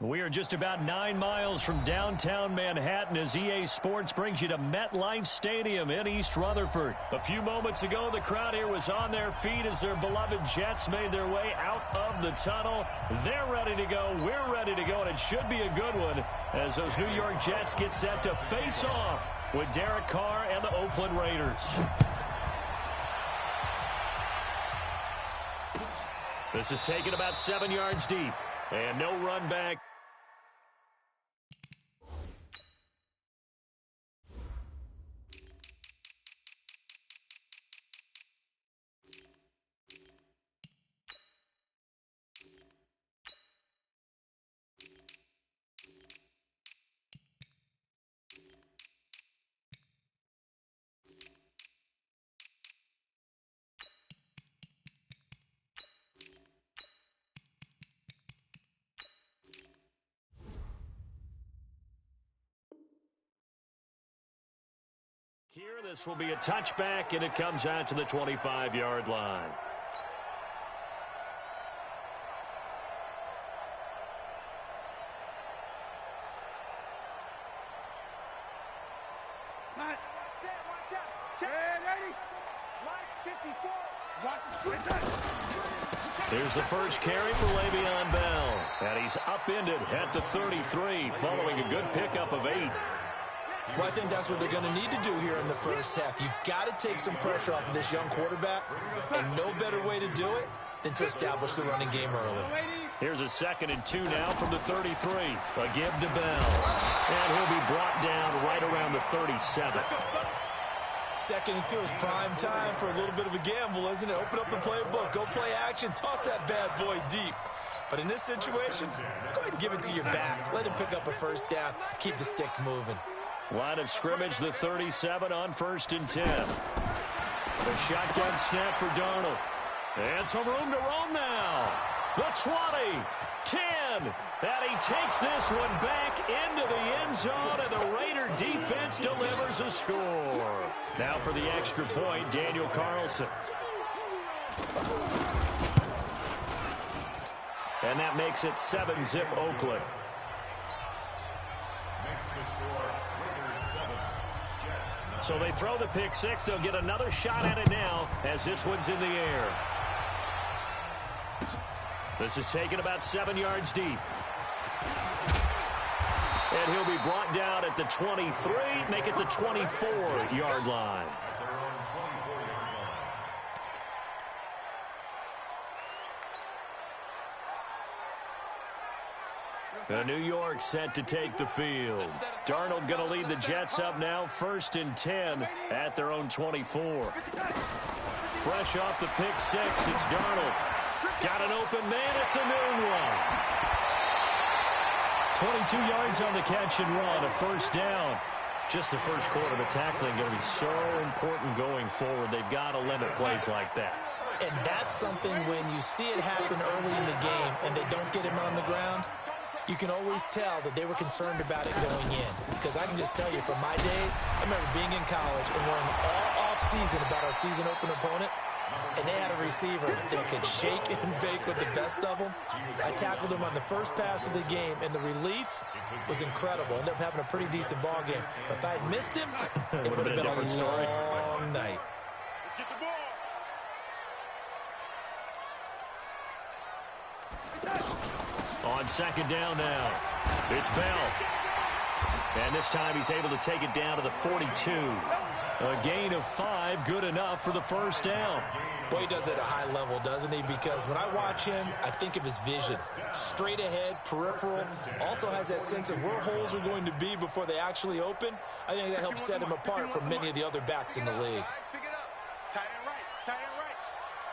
We are just about 9 miles from downtown Manhattan as EA Sports brings you to MetLife Stadium in East Rutherford. A few moments ago, the crowd here was on their feet as their beloved Jets made their way out of the tunnel. They're ready to go. We're ready to go, and it should be a good one as those New York Jets get set to face off with Derek Carr and the Oakland Raiders. This is taken about 7 yards deep, and no run back. Here, this will be a touchback, and it comes out to the 25-yard line. Here's the first carry for Le'Veon Bell, and he's upended at the 33 following a good pickup of 8. Well, I think that's what they're going to need to do here in the first half. You've got to take some pressure off of this young quarterback, and no better way to do it than to establish the running game early. Here's a 2nd and 2 now from the 33. A give to Bell, and he'll be brought down right around the 37. 2nd and 2 is prime time for a little bit of a gamble, isn't it? Open up the playbook, go play action, toss that bad boy deep. But in this situation, go ahead and give it to your back. Let him pick up a first down, keep the sticks moving. Line of scrimmage, the 37 on 1st and 10. The shotgun snap for Darnold. And some room to roam now. The 20, 10, and he takes this one back into the end zone, and the Raider defense delivers a score. Now for the extra point, Daniel Carlson. And that makes it 7-zip Oakland. So they throw the pick six. They'll get another shot at it now as this one's in the air. This is taken about 7 yards deep. And he'll be brought down at the 23, make it the 24-yard line. The New York set to take the field. Darnold going to lead the Jets up now, 1st and 10 at their own 24. Fresh off the pick six, it's Darnold. Got an open man, it's a noon run. 22 yards on the catch and run, a first down. Just the first quarter, the tackling going to be so important going forward. They've got to limit plays like that. And that's something when you see it happen early in the game and they don't get him on the ground, you can always tell that they were concerned about it going in. Because I can just tell you, from my days, I remember being in college and worrying all off-season about our season opener opponent, and they had a receiver that could shake and bake with the best of them. I tackled him on the first pass of the game, and the relief was incredible. Ended up having a pretty decent ball game. But if I had missed him, it would have been a long night. On 2nd down now, it's Bell. And this time he's able to take it down to the 42. A gain of 5, good enough for the first down. Boy, he does it at a high level, doesn't he? Because when I watch him, I think of his vision. Straight ahead, peripheral. Also has that sense of where holes are going to be before they actually open. I think that helps set him apart from many of the other backs in the league. Tight end right, tight end right.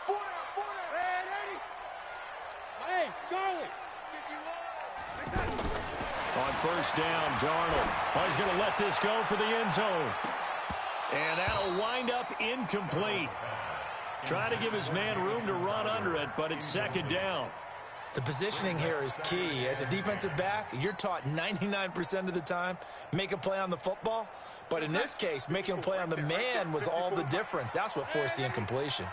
4 down. Hey, Charlie. On 1st down, Darnold. Oh, he's going to let this go for the end zone. And that'll wind up incomplete. Trying to give his man room to run under it, but it's 2nd down. The positioning here is key. As a defensive back, you're taught 99% of the time, make a play on the football. But in this case, making a play on the man was all the difference. That's what forced the incompletion.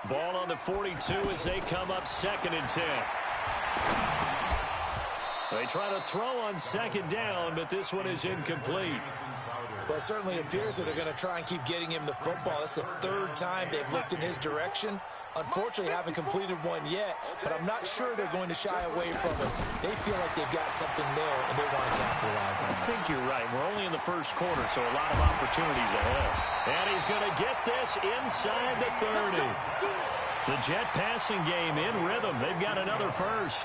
Ball on the 42 as they come up 2nd and 10. They try to throw on 2nd down, but this one is incomplete. Well, it certainly appears that they're going to try and keep getting him the football. That's the 3rd time they've looked in his direction. Unfortunately, haven't completed one yet, but I'm not sure they're going to shy away from it. They feel like they've got something there, and they want to capitalize on it. I think you're right. We're only in the 1st quarter, so a lot of opportunities ahead. And he's going to get this inside the 30. The Jet passing game in rhythm. They've got another first.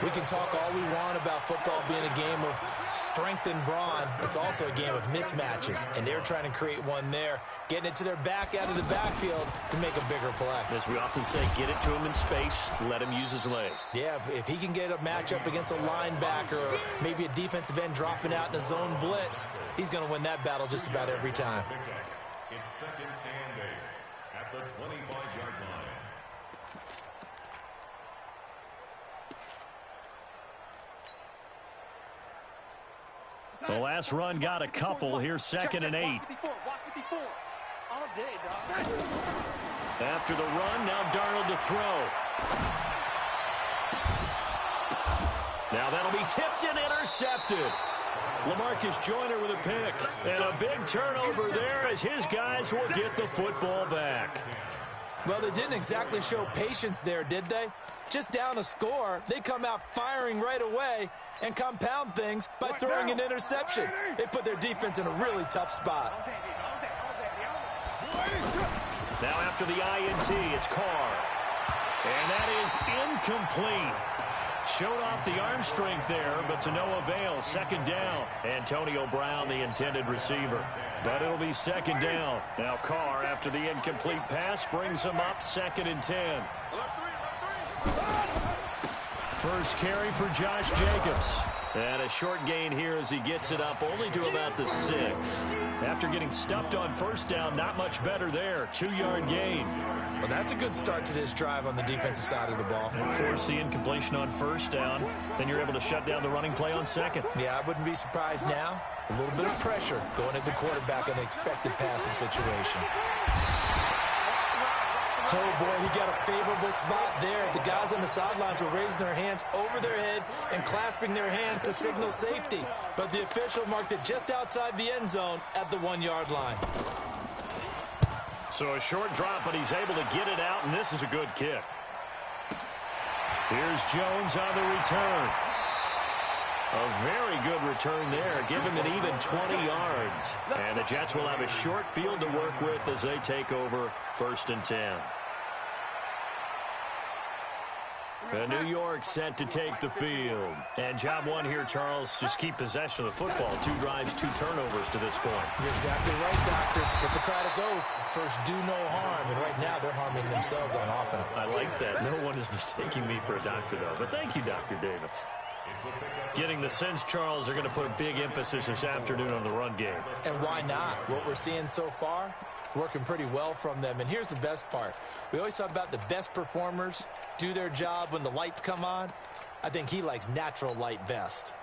We can talk all we want about football being a game of strength and brawn. It's also a game of mismatches, and they're trying to create one there, getting it to their back out of the backfield to make a bigger play. As we often say, get it to him in space, let him use his leg. Yeah, if he can get a matchup against a linebacker or maybe a defensive end dropping out in a zone blitz, he's going to win that battle just about every time. It's 2nd and 8 at the 25-yard line. The last run got a couple. Here's 2nd and 8. After the run, now Darnold to throw. Now that'll be tipped and intercepted. LaMarcus Joyner with a pick. And a big turnover there as his guys will get the football back. Well, they didn't exactly show patience there, did they? Just down a score, they come out firing right away and compound things by throwing an interception. They put their defense in a really tough spot. Now after the INT, it's Carr. And that is incomplete. Showed off the arm strength there, but to no avail. 2nd down. Antonio Brown, the intended receiver. But it'll be 2nd down. Now Carr, after the incomplete pass, brings him up 2nd and 10. First carry for Josh Jacobs. And a short gain here as he gets it up only to about the 6. After getting stuffed on 1st down, not much better there. 2-yard gain. Well, that's a good start to this drive on the defensive side of the ball. And force the incompletion on 1st down. Then you're able to shut down the running play on 2nd. Yeah, I wouldn't be surprised now. A little bit of pressure going at the quarterback in an expected passing situation. Oh, boy, he got a favorable spot there. The guys on the sidelines were raising their hands over their head and clasping their hands to signal safety. But the official marked it just outside the end zone at the 1-yard line. So a short drop, but he's able to get it out, and this is a good kick. Here's Jones on the return. A very good return there. Give him an even 20 yards. And the Jets will have a short field to work with as they take over 1st and 10. The New York set to take the field. And job one here, Charles, just keep possession of the football. 2 drives, 2 turnovers to this point. You're exactly right, Doctor. Hippocratic oath. First, do no harm. And right now, they're harming themselves on offense. I like that. No one is mistaking me for a doctor, though. But thank you, Dr. Davis. Getting the sense, Charles, they're going to put a big emphasis this afternoon on the run game. And why not? What we're seeing so far is working pretty well from them. And here's the best part. We always talk about the best performers do their job when the lights come on. I think he likes natural light best.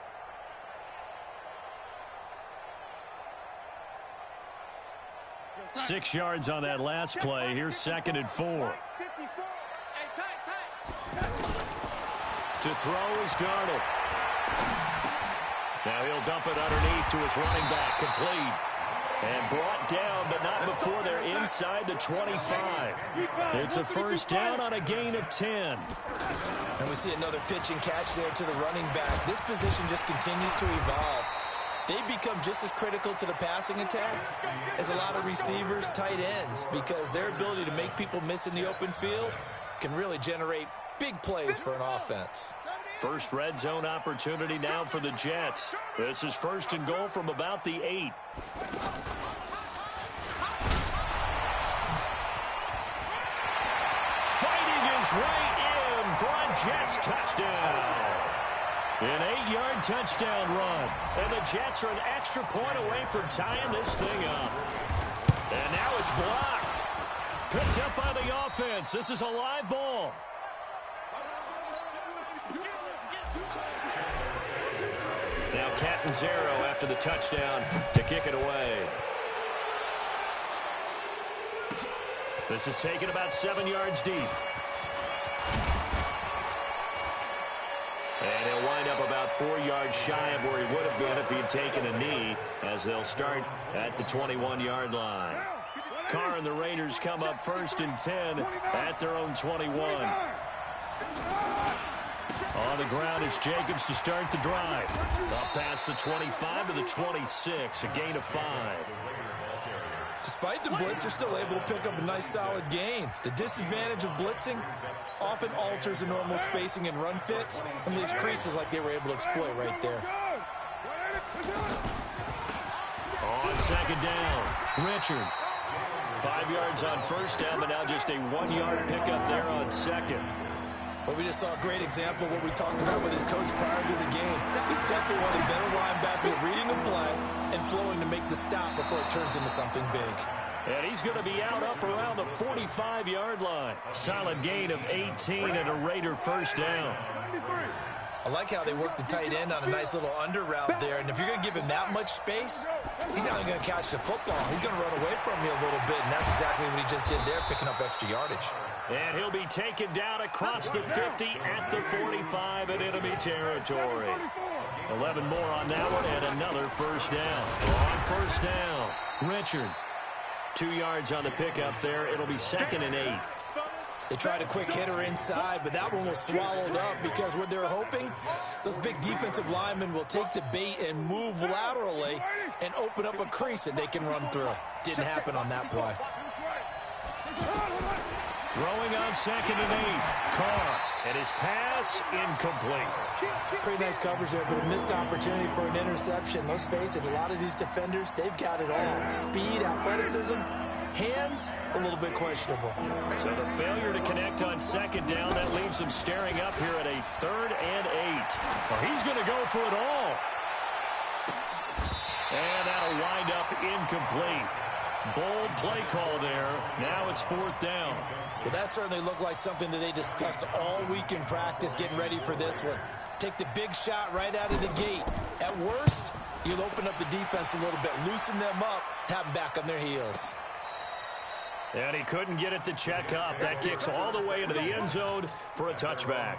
Six yards on that last play. Here's 2nd and 4. To throw is Darnold. Now he'll dump it underneath to his running back, complete. And brought down, but not before they're inside the 25. It's a 1st down on a gain of 10. And we see another pitch and catch there to the running back. This position just continues to evolve. They become just as critical to the passing attack as a lot of receivers, tight ends, because their ability to make people miss in the open field can really generate big plays for an offense. First red zone opportunity now for the Jets. This is 1st and goal from about the 8. Fighting his way in for a Jets touchdown. An 8-yard touchdown run. And the Jets are an extra point away from tying this thing up. And now it's blocked. Picked up by the offense. This is a live ball. Now Catanzaro after the touchdown to kick it away. This is taken about 7 yards deep. And he'll wind up about 4 yards shy of where he would have been if he had taken a knee, as they'll start at the 21-yard line. Carr and the Raiders come up 1st and 10 at their own 21. On the ground, it's Jacobs to start the drive. Up past the 25 to the 26, a gain of 5. Despite the blitz, they're still able to pick up a nice solid gain. The disadvantage of blitzing often alters the normal spacing and run fits and leaves creases like they were able to exploit right there. On 2nd down, Richard. 5 yards on 1st down, but now just a 1-yard pickup there on 2nd. Well, we just saw a great example of what we talked about with his coach prior to the game. He's definitely one of the better linebackers at reading the play and flowing to make the stop before it turns into something big. And he's going to be out up around the 45-yard line. Solid gain of 18 and a Raider 1st down. I like how they work the tight end on a nice little under route there. And if you're going to give him that much space, he's not going to catch the football. He's going to run away from you a little bit, and that's exactly what he just did there, picking up extra yardage. And he'll be taken down across the 50 at the 45 in enemy territory. 11 more on that one, and another 1st down. On 1st down, Richard. 2 yards on the pickup there. It'll be 2nd and 8. They tried a quick hitter inside, but that one was swallowed up because what they're hoping, those big defensive linemen will take the bait and move laterally and open up a crease that they can run through. Didn't happen on that play. Throwing on 2nd and 8. Carr, and his pass incomplete. Pretty nice coverage there, but a missed opportunity for an interception. Let's face it, a lot of these defenders, they've got it all. Speed, athleticism, hands, a little bit questionable. So the failure to connect on 2nd down, that leaves him staring up here at a 3rd and 8. Well, he's going to go for it all. And that'll wind up incomplete. Bold play call there. Now it's 4th down. Well, that certainly looked like something that they discussed all week in practice, getting ready for this one. Take the big shot right out of the gate. At worst, you'll open up the defense a little bit, loosen them up, have them back on their heels. And he couldn't get it to check up. That kicks all the way into the end zone for a touchback.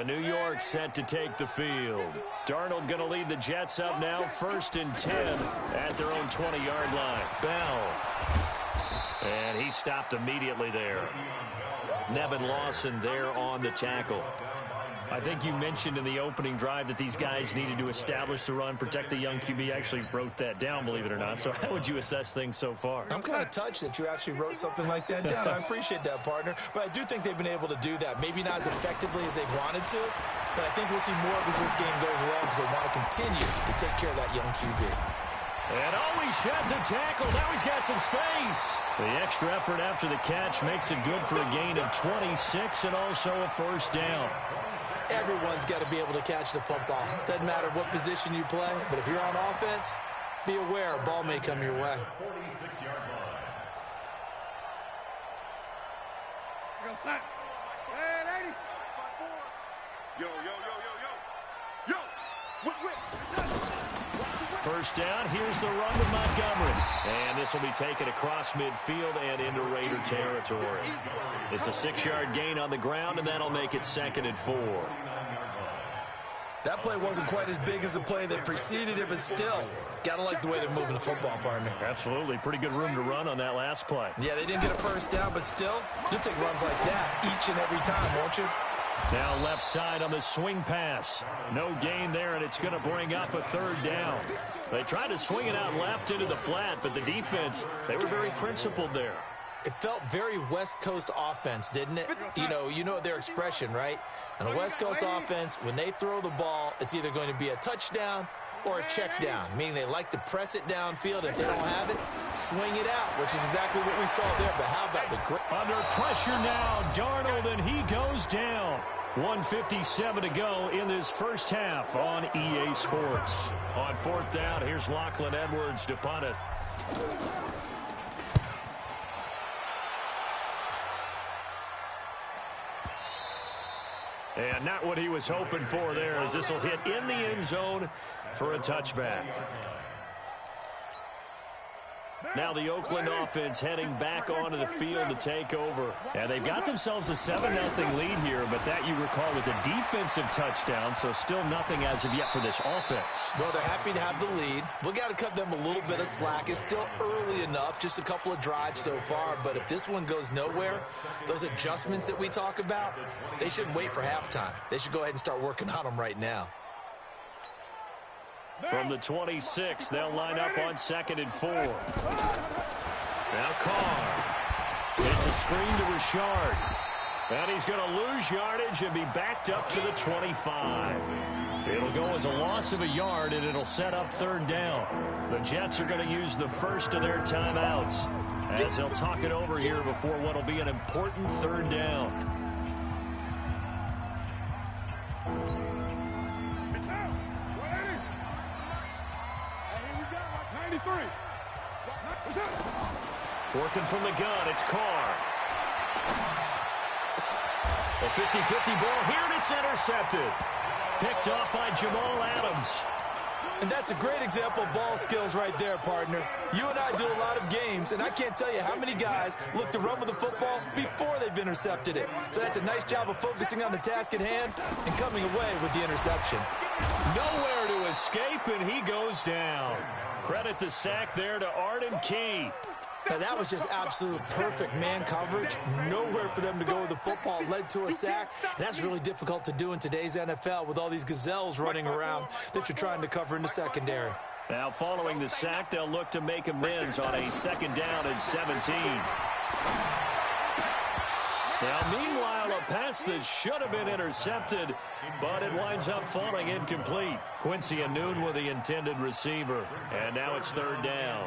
New York set to take the field. Darnold going to lead the Jets up now, 1st and 10 at their own 20-yard line. Bell. And he stopped immediately there. Nevin Lawson there on the tackle. I think you mentioned in the opening drive that these guys needed to establish the run, protect the young QB. I actually wrote that down, believe it or not. So how would you assess things so far? I'm kind of touched that you actually wrote something like that down. I appreciate that, partner. But I do think they've been able to do that. Maybe not as effectively as they wanted to, but I think we'll see more of as this game goes along because they want to continue to take care of that young QB. And always sheds a tackle. Now he's got some space. The extra effort after the catch makes it good for a gain of 26 and also a 1st down. Everyone's got to be able to catch the football. Doesn't matter what position you play, but if you're on offense, be aware a ball may come your way. 46-yard line. Go, son. Hey, lady. Yo, yo, yo, yo, yo. Yo. Whip. 1st down. Here's the run to Montgomery. And this will be taken across midfield and into Raider territory. It's a 6-yard gain on the ground, and that'll make it 2nd and 4. That play wasn't quite as big as the play that preceded it, but still, got to like the way they're moving the football, partner. Absolutely. Pretty good room to run on that last play. Yeah, they didn't get a 1st down, but still, you'll take runs like that each and every time, won't you? Now left side on the swing pass. No gain there, and it's going to bring up a 3rd down. They tried to swing it out left into the flat, but the defense, they were very principled there. It felt very West Coast offense, didn't it? You know their expression, right? On a West Coast offense, when they throw the ball, it's either going to be a touchdown or a check down, meaning they like to press it downfield. If they don't have it, swing it out, which is exactly what we saw there. But how about the grip? Under pressure now, Darnold, and he goes down. 1:57 to go in this 1st half on EA Sports. On 4th down, here's Lachlan Edwards to punt it. And not what he was hoping for there, as this will hit in the end zone for a touchback. Now the Oakland offense heading back onto the field to take over. And they've got themselves a 7-0 lead here, but that, you recall, was a defensive touchdown, so still nothing as of yet for this offense. Well, they're happy to have the lead. We've got to cut them a little bit of slack. It's still early enough, just a couple of drives so far, but if this one goes nowhere, those adjustments that we talk about, they shouldn't wait for halftime. They should go ahead and start working on them right now. From the 26, they'll line up on 2nd and 4. Now Carr. It's a screen to Richard. And he's going to lose yardage and be backed up to the 25. It'll go as a loss of a yard, and it'll set up 3rd down. The Jets are going to use the first of their timeouts as they'll talk it over here before what will be an important 3rd down. Working from the gun, it's Carr. A 50-50 ball here, and it's intercepted. Picked off by Jamal Adams. And that's a great example of ball skills right there, partner. You and I do a lot of games, and I can't tell you how many guys look to run with the football before they've intercepted it. So that's a nice job of focusing on the task at hand and coming away with the interception. Nowhere to escape, and he goes down. Credit the sack there to Arden Key. Now, that was just absolute perfect man coverage. Nowhere for them to go with the football. Led to a sack. That's really difficult to do in today's NFL with all these gazelles running around that you're trying to cover in the secondary. Now, following the sack, they'll look to make amends on a 2nd down and 17. Now, meanwhile, a pass that should have been intercepted, but it winds up falling incomplete. Quincy Anoon with the intended receiver. And now it's 3rd down.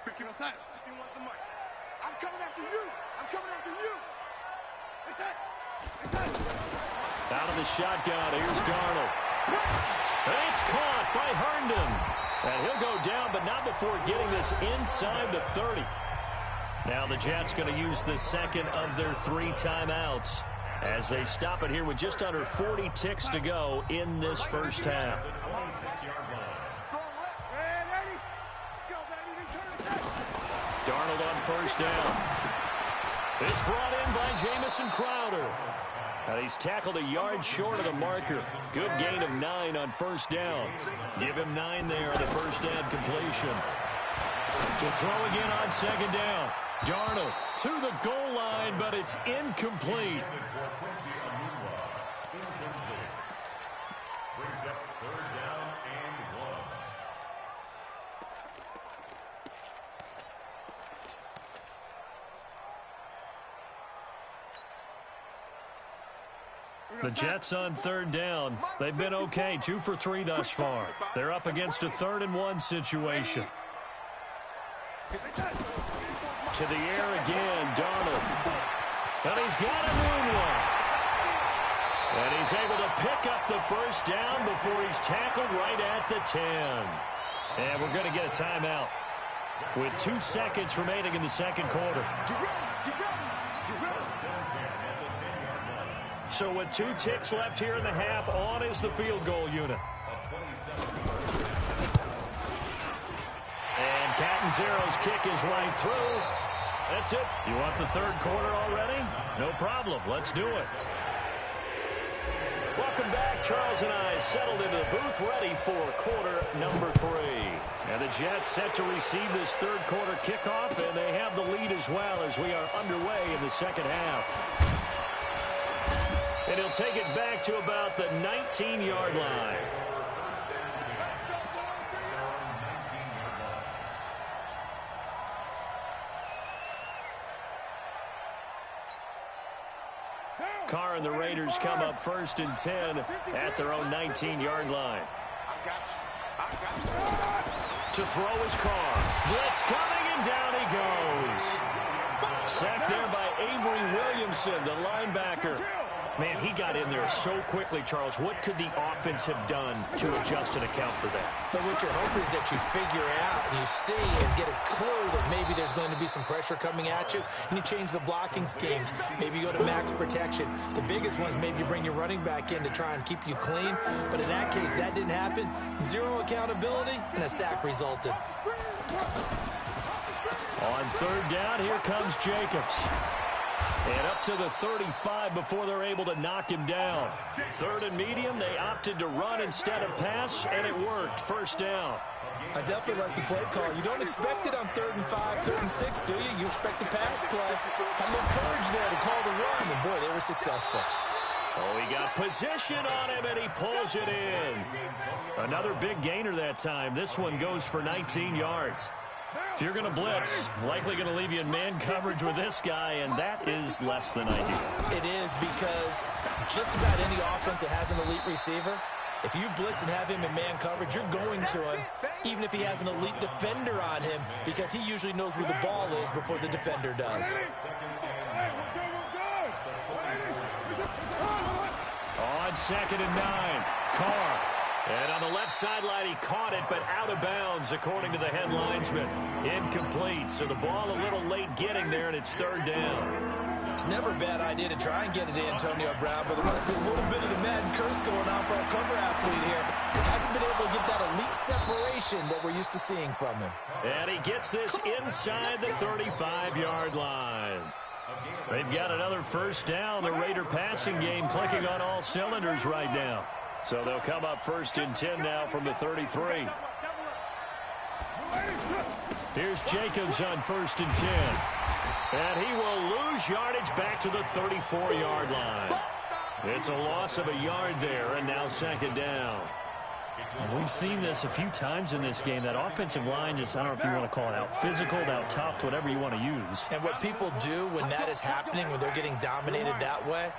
50 on side. 50 wants the money. I'm coming after you. I'm coming after you. It's that. Out of the shotgun, here's Darnold. And it's caught by Herndon. And he'll go down, but not before getting this inside the 30. Now the Jets going to use the 2nd of their 3 timeouts as they stop it here with just under 40 ticks to go in this first half. Darnold on 1st down. It's brought in by Jamison Crowder. And he's tackled a yard short of the marker. Good gain of 9 on 1st down. Give him 9 there on the first down completion. To throw again on 2nd down. Darnold to the goal line, but it's incomplete. Brings up 3rd down and 1. The Jets on 3rd down. They've been okay, 2 for 3 thus far. They're up against a 3rd and 1 situation. To the air again, Darnold. And he's got a moonwalk. And he's able to pick up the first down before he's tackled right at the 10. And we're going to get a timeout with 2 seconds remaining in the 2nd quarter. So with 2 ticks left here in the half, on is the field goal unit. And Catanzaro's kick is right through. That's it. You want the 3rd quarter already? No problem. Let's do it. Welcome back. Charles and I settled into the booth, ready for quarter number 3. And the Jets set to receive this 3rd quarter kickoff, and they have the lead as well as we are underway in the 2nd half. And he'll take it back to about the 19-yard line. Carr and the Raiders come up 1st and 10 at their own 19-yard line. To throw is Carr. Blitz coming, and down he goes. Sacked there by Avery Williamson, the linebacker. Man, he got in there so quickly, Charles. What could the offense have done to adjust and account for that? But what you're hoping is that you figure out and you see and get a clue that maybe there's going to be some pressure coming at you, and you change the blocking schemes. Maybe you go to max protection. The biggest one is maybe you bring your running back in to try and keep you clean. But in that case, that didn't happen. Zero accountability, and a sack resulted. On third down, here comes Jacobs. And up to the 35 before they're able to knock him down. Third and medium, they opted to run instead of pass, and it worked. First down. I definitely like the play call. You don't expect it on 3rd and 5, 3rd and 6, do you? You expect a pass play. Had a little courage there to call the run, and boy, they were successful. Oh, he got position on him, and he pulls it in. Another big gainer that time. This one goes for 19 yards. If you're going to blitz, likely going to leave you in man coverage with this guy, and that is less than ideal. It is, because just about any offense that has an elite receiver, if you blitz and have him in man coverage, you're going to him, even if he has an elite defender on him, because he usually knows where the ball is before the defender does. On 2nd and 9, Carr. And on the left sideline, he caught it, but out of bounds, according to the head linesman. Incomplete, so the ball a little late getting there, and it's 3rd down. It's never a bad idea to try and get it to Antonio Brown, but there must be a little bit of the Madden curse going on for our cover athlete here. Hasn't been able to get that elite separation that we're used to seeing from him. And he gets this inside the 35-yard line. They've got another first down. The Raider passing game clicking on all cylinders right now. So they'll come up 1st and 10 now from the 33. Here's Jacobs on 1st and 10. And he will lose yardage back to the 34-yard line. It's a loss of a yard there, and now 2nd down. Well, we've seen this a few times in this game. That offensive line just, I don't know if you want to call it out physical, out tough, whatever you want to use. And what people do when that is happening, when they're getting dominated that way,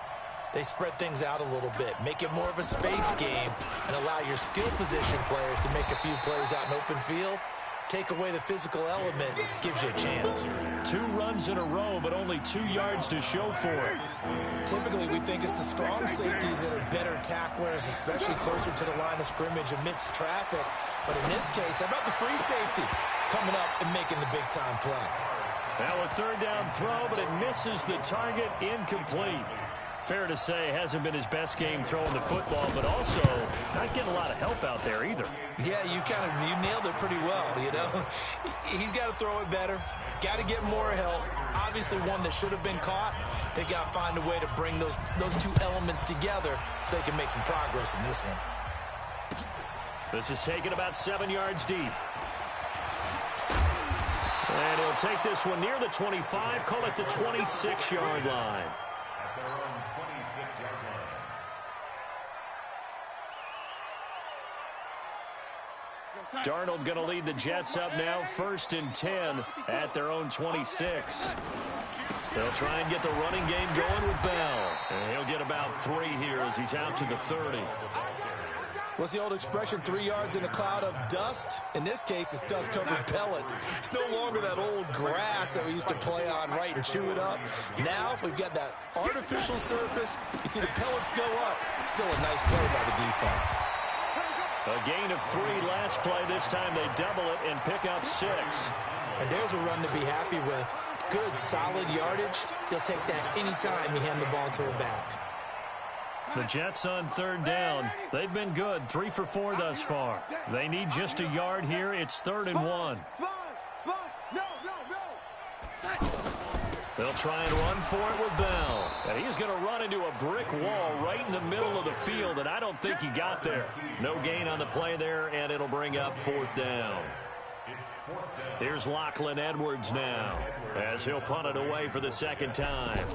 they spread things out a little bit, make it more of a space game, and allow your skill position players to make a few plays out in open field. Take away the physical element, gives you a chance. 2 runs in a row, but only 2 yards to show for it. Typically, we think it's the strong safeties that are better tacklers, especially closer to the line of scrimmage amidst traffic. But in this case, how about the free safety coming up and making the big-time play? Now a 3rd down throw, but it misses the target, incomplete. Fair to say, hasn't been his best game throwing the football, but also not getting a lot of help out there either. Yeah, you nailed it pretty well, you know. He's got to throw it better, got to get more help. Obviously one that should have been caught. They got to find a way to bring those 2 elements together so they can make some progress in this one. This is taken about 7 yards deep. And he'll take this one near the 25, call it the 26-yard line. Darnold going to lead the Jets up now, 1st and 10 at their own 26. They'll try and get the running game going with Bell. And he'll get about 3 here as he's out to the 30. What's the old expression, 3 yards in a cloud of dust? In this case, it's dust-covered pellets. It's no longer that old grass that we used to play on, right, and chew it up. Now we've got that artificial surface. You see the pellets go up. Still a nice play by the defense. A gain of 3 last play. This time they double it and pick up 6. And there's a run to be happy with. Good, solid yardage. He'll take that anytime you hand the ball to a back. The Jets on 3rd down. They've been good, 3 for 4 thus far. They need just a yard here. It's 3rd and 1. They'll try and run for it with Bell. And he's going to run into a brick wall right in the middle of the field, and I don't think he got there. No gain on the play there, and it'll bring up 4th down. Here's Lachlan Edwards now, as he'll punt it away for the 2nd time.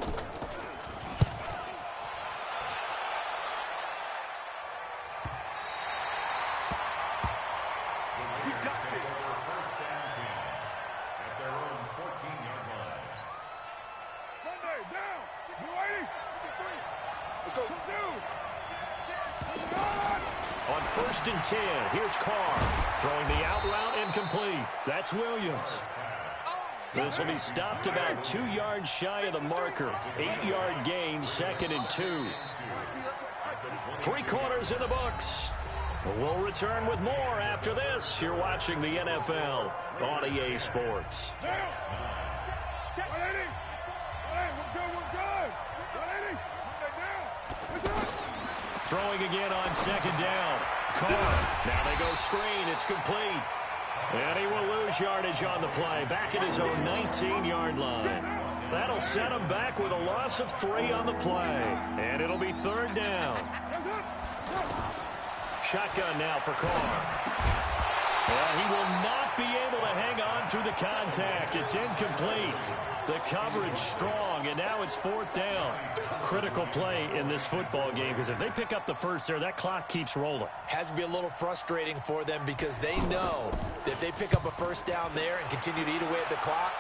On 1st and 10, here's Carr. Throwing the out route incomplete. That's Williams. This will be stopped about 2 yards shy of the marker. 8-yard gain, 2nd and 2. 3 quarters in the books. We'll return with more after this. You're watching the NFL on EA Sports. Throwing again on 2nd down. Carr. Now they go screen. It's complete. And he will lose yardage on the play. Back at his own 19-yard line. That'll set him back with a loss of 3 on the play. And it'll be 3rd down. Shotgun now for Carr. And he will not be able to hang on through the contact. It's incomplete. The coverage strong, and now it's 4th down. Critical play in this football game, because if they pick up the first there, that clock keeps rolling. Has to be a little frustrating for them because they know that if they pick up a first down there and continue to eat away at the clock,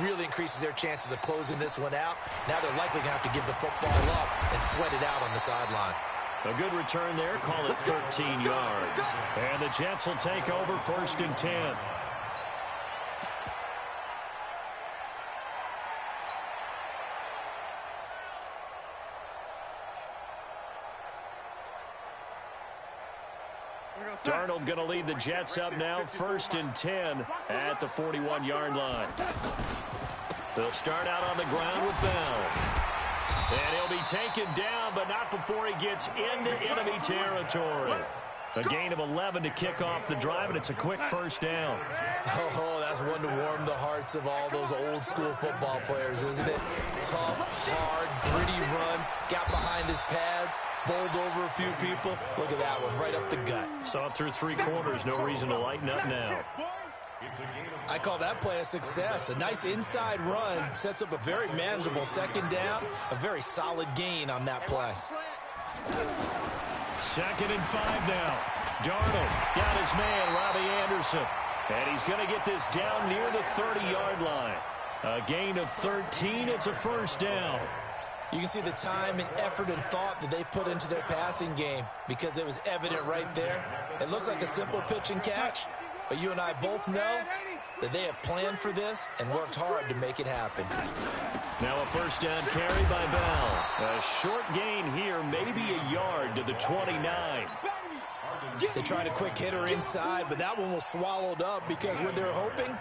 really increases their chances of closing this one out. Now they're likely going to have to give the football up and sweat it out on the sideline. A good return there. Call it 13 yards. And the Jets will take over 1st and 10. Darnold going to lead the Jets up now, 1st and 10 at the 41-yard line. They'll start out on the ground with Bell. And he'll be taken down, but not before he gets into enemy territory. A gain of 11 to kick off the drive, and it's a quick 1st down. Oh, that's one to warm the hearts of all those old-school football players, isn't it? Tough, hard, gritty run, got behind his pads, bowled over a few people. Look at that one, right up the gut. Saw it through 3 quarters, no reason to lighten up now. I call that play a success. A nice inside run sets up a very manageable 2nd down, a very solid gain on that play. 2nd and 5 now. Darnold got his man, Robbie Anderson. And he's going to get this down near the 30-yard line. A gain of 13. It's a 1st down. You can see the time and effort and thought that they've put into their passing game because it was evident right there. It looks like a simple pitch and catch, but you and I both know that they have planned for this and worked hard to make it happen. Now a 1st down carry by Bell. A short gain here, maybe a yard to the 29. They tried a quick hitter inside, but that one was swallowed up because what they're hoping,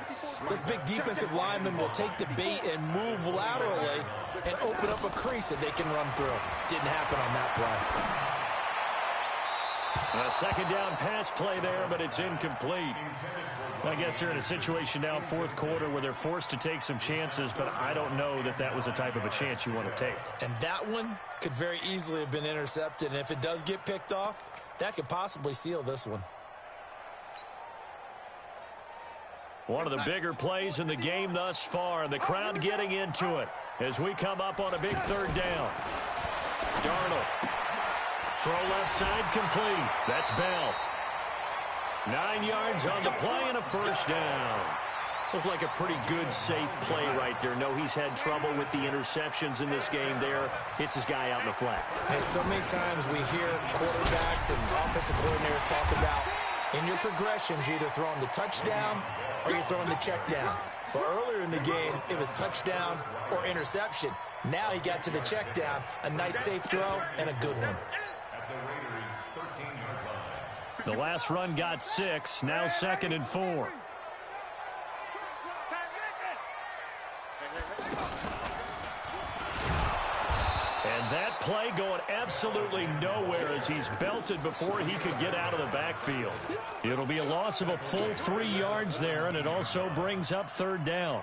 those big defensive linemen will take the bait and move laterally and open up a crease that they can run through. Didn't happen on that play. A 2nd down pass play there, but it's incomplete. I guess they're in a situation now, 4th quarter, where they're forced to take some chances, but I don't know that that was the type of a chance you want to take. And that one could very easily have been intercepted, and if it does get picked off, that could possibly seal this one. One of the bigger plays in the game thus far. The crowd getting into it as we come up on a big 3rd down. Darnold. Throw left side complete. That's Bell. 9 yards on the play and a 1st down. Looked like a pretty good, safe play right there. No, he's had trouble with the interceptions in this game there. Hits his guy out in the flat. And so many times we hear quarterbacks and offensive coordinators talk about in your progressions, you're either throwing the touchdown or you're throwing the check down. But earlier in the game, it was touchdown or interception. Now he got to the check down, a nice safe throw and a good one. The last run got 6, now 2nd and 4. And that play going absolutely nowhere as he's belted before he could get out of the backfield. It'll be a loss of a full 3 yards there, and it also brings up 3rd down.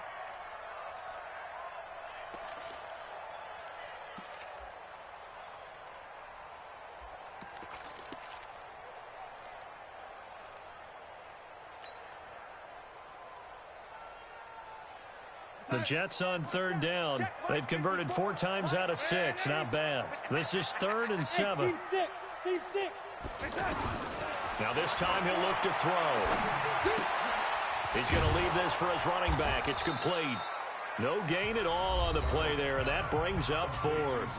The Jets on 3rd down. They've converted 4 times out of 6. Not bad. This is 3rd and 7. Now this time he'll look to throw. He's going to leave this for his running back. It's complete. No gain at all on the play there. That brings up 4th.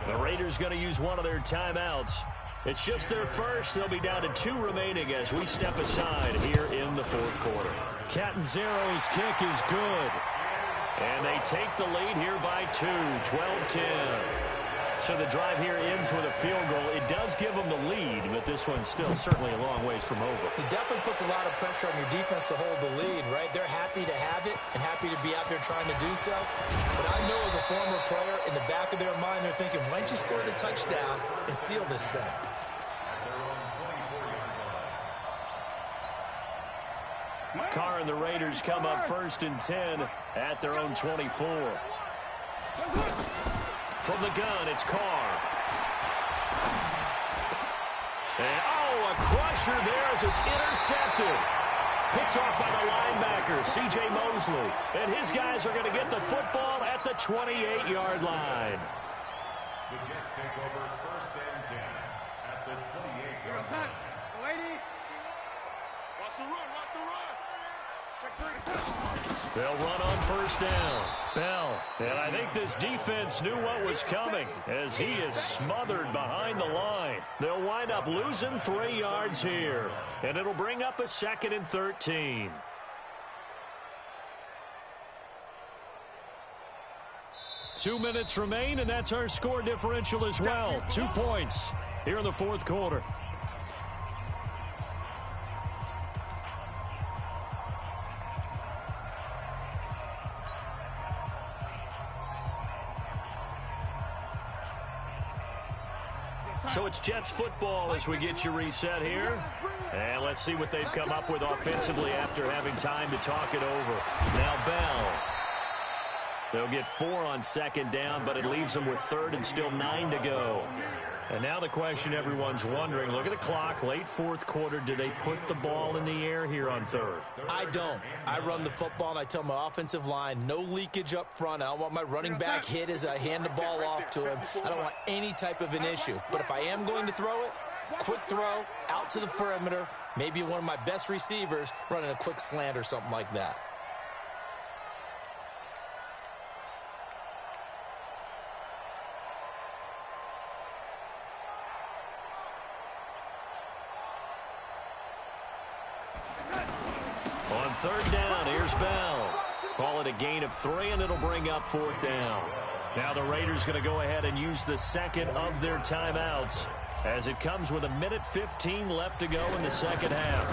The Raiders going to use one of their timeouts. It's just their first. They'll be down to 2 remaining as we step aside here in the 4th quarter. Catanzaro's kick is good. And they take the lead here by 2, 12-10. So the drive here ends with a field goal. It does give them the lead, but this one's still certainly a long ways from over. It definitely puts a lot of pressure on your defense to hold the lead, right? They're happy to have it and happy to be out there trying to do so. But I know as a former player, in the back of their mind, they're thinking, why don't you score the touchdown and seal this thing? Carr and the Raiders come up 1st and 10 at their own 24. From the gun, it's Carr. And, a crusher there as it's intercepted. Picked off by the linebacker, C.J. Mosley. And his guys are going to get the football at the 28-yard line. The Jets take over 1st and 10 at the 28-yard line. Lady. Watch the run, watch the run. They'll run on 1st down. Bell. And I think this defense knew what was coming as he is smothered behind the line. They'll wind up losing 3 yards here. And it'll bring up a 2nd and 13. Two minutes remain, and that's our score differential as well. 2 points here in the 4th quarter. So it's Jets football as we get you reset here. And let's see what they've come up with offensively after having time to talk it over. Now Bell. They'll get 4 on 2nd down, but it leaves them with 3rd and still 9 to go. And now the question everyone's wondering, look at the clock, late 4th quarter, do they put the ball in the air here on 3rd? I don't. I run the football, and I tell my offensive line, no leakage up front. I don't want my running back hit as I hand the ball off to him. I don't want any type of an issue. But if I am going to throw it, quick throw, out to the perimeter, maybe one of my best receivers running a quick slant or something like that. On 3rd down, here's Bell. Call it a gain of 3, and it'll bring up 4th down. Now the Raiders going to go ahead and use the 2nd of their timeouts as it comes with 1:15 left to go in the 2nd half.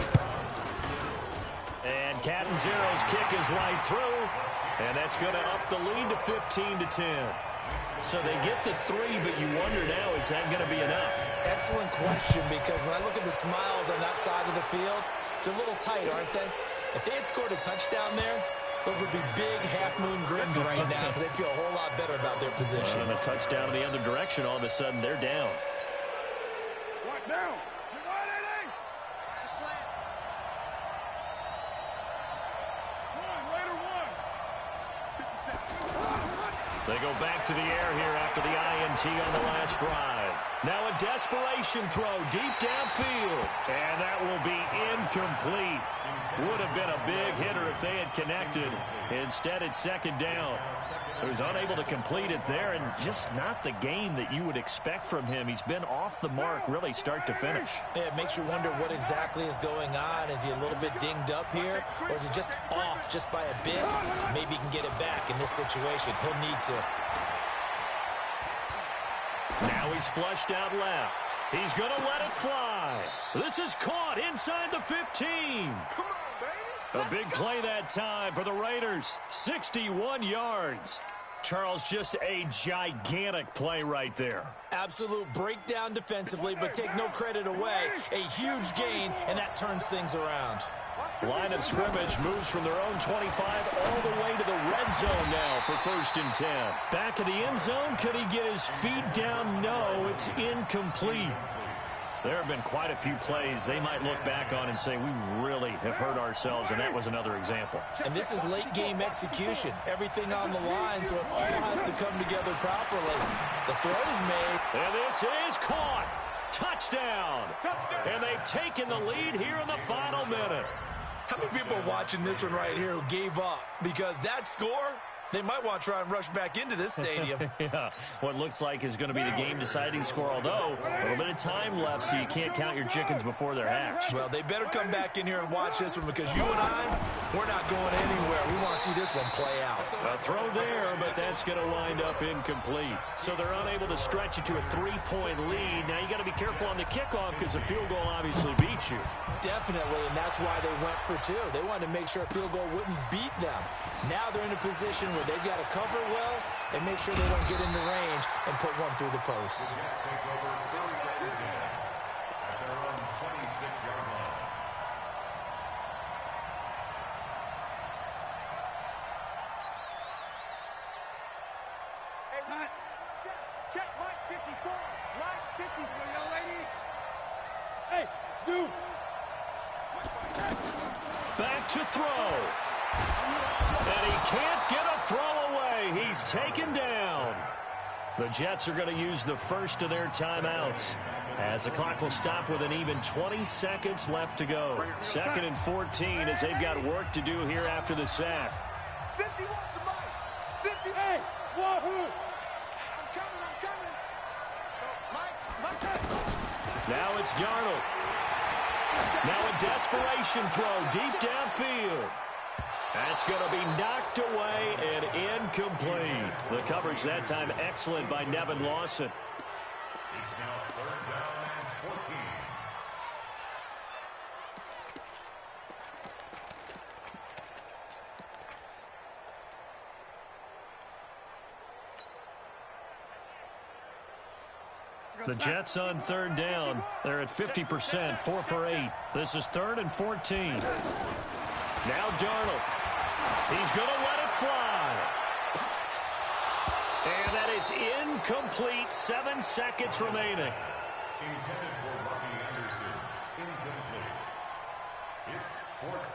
And Catanzero's kick is right through, and that's going to up the lead to 15-10. So they get the 3, but you wonder now, is that going to be enough? Excellent question, because when I look at the smiles on that side of the field, they're a little tight, aren't they? If they had scored a touchdown there, those would be big half-moon grins right now because they'd feel a whole lot better about their position. And a touchdown in the other direction, all of a sudden they're down. What down? They go back to the air here after the INT on the last drive. Now a desperation throw deep downfield. And that will be incomplete. Would have been a big hitter if they had connected. Instead, it's 2nd down. So he's unable to complete it there, and just not the game that you would expect from him. He's been off the mark really start to finish. Yeah, it makes you wonder what exactly is going on. Is he a little bit dinged up here, or is he just off just by a bit? Maybe he can get it back in this situation. He'll need to. Now he's flushed out left. He's going to let it fly. This is caught inside the 15. Come on, baby. A big play that time for the Raiders. 61 yards. Charles, just a gigantic play right there. Absolute breakdown defensively, but take no credit away. A huge gain, and that turns things around. Line of scrimmage moves from their own 25 all the way to the red zone now for 1st and 10. Back of the end zone, could he get his feet down? No, it's incomplete. There have been quite a few plays they might look back on and say, we really have hurt ourselves, and that was another example. And this is late-game execution. Everything on the line, so it all has to come together properly. The throw's made. And this is caught. Touchdown. And they've taken the lead here in the final minute. How many people are watching this one right here who gave up? Because that score, They might want to try and rush back into this stadium. Yeah, what looks like is going to be the game-deciding score, although a little bit of time left, so you can't count your chickens before they're hatched. Well, they better come back in here and watch this one, because you and I, we're not going anywhere. We want to see this one play out. A throw there, but that's going to wind up incomplete. So they're unable to stretch it to a 3-point lead. Now you got to be careful on the kickoff, because a field goal obviously beats you. Definitely, and that's why they went for 2. They wanted to make sure a field goal wouldn't beat them. Now they're in a position where they've got to cover well and make sure they don't get into range and put one through the post. Check Mike 54. Mike 54, young lady. Hey, Zoo. Back to throw. And he can't get a throw away. He's taken down. The Jets are going to use the first of their timeouts, as the clock will stop with an even 20 seconds left to go. 2nd and 14 as they've got work to do here after the sack. 51 to Mike. 50. Hey, Wahoo. I'm coming. Mike. Now it's Darnold. Now a desperation throw deep downfield. That's going to be knocked away and incomplete. The coverage that time excellent by Nevin Lawson. It's now 3rd down and 14. The Jets on 3rd down. They're at 50%, 4 for 8. This is 3rd and 14. Now Darnold. He's going to let it fly. And that is incomplete. 7 seconds remaining. Intended for Robbie Anderson. Incomplete. It's 4th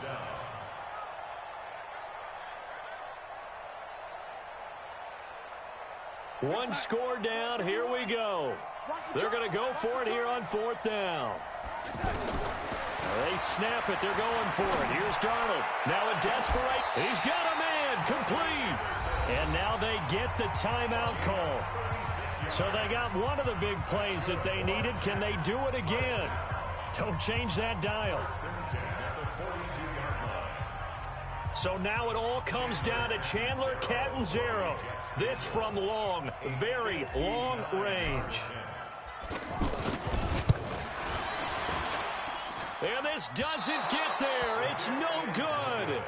down. One score down. Here we go. They're going to go for it here on 4th down. They snap it. They're going for it. Here's Darnold. Now a desperate. He's got a man. Complete. And now they get the timeout call. So they got one of the big plays that they needed. Can they do it again? Don't change that dial. So now it all comes down to Chandler Catanzaro. This from long, very long range. And this doesn't get there. It's no good.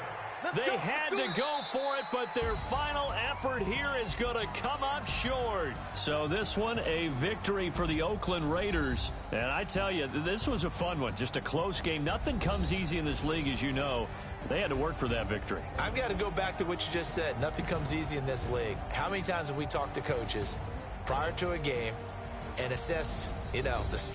They had to go for it, but their final effort here is going to come up short. So this one, a victory for the Oakland Raiders. And I tell you, this was a fun one. Just a close game. Nothing comes easy in this league, as you know. They had to work for that victory. I've got to go back to what you just said. Nothing comes easy in this league. How many times have we talked to coaches prior to a game and assessed, the